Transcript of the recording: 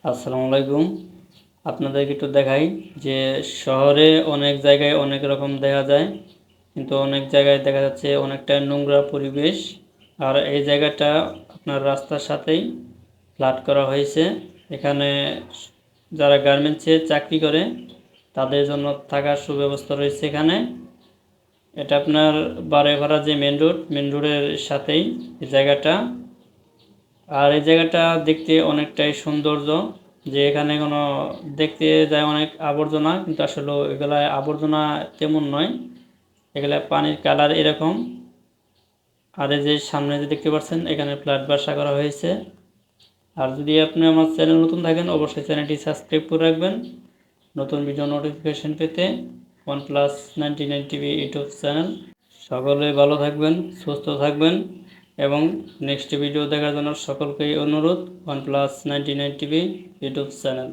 আসসালামু আলাইকুম। আপনাদেরকে একটু দেখাই যে শহরে অনেক জায়গায় অনেক রকম দেখা যায়, কিন্তু অনেক জায়গায় দেখা যাচ্ছে অনেকটা নোংরা পরিবেশ। আর এই জায়গাটা আপনার রাস্তার সাথেই ফ্ল্যাট করা হয়েছে। এখানে যারা গার্মেন্টসে চাকরি করে তাদের জন্য থাকার সুব্যবস্থা রয়েছে এখানে। এটা আপনার বারেভাড়া যে মেন রোডের সাথেই এই জায়গাটা। আর এই জায়গাটা দেখতে অনেকটাই সৌন্দর্য, যে এখানে কোনো দেখতে যায় অনেক আবর্জনা, কিন্তু আসলে এগুলা আবর্জনা তেমন নয়, এগুলা পানির কালার এরকম। আর এই যে সামনে যে দেখতে পাচ্ছেন এখানে ফ্ল্যাট বাসা করা হয়েছে। আর যদি আপনি আমার চ্যানেল নতুন থাকেন অবশ্যই চ্যানেলটি সাবস্ক্রাইব করে রাখবেন নতুন ভিডিও নোটিফিকেশন পেতে। OnePlus 99 TV YouTube channel. সকলে ভালো থাকবেন, সুস্থ থাকবেন এবং নেক্সট ভিডিও দেখার জন্য সকলকেই অনুরোধ OnePlus 99 টিভি ইউটিউব চ্যানেল।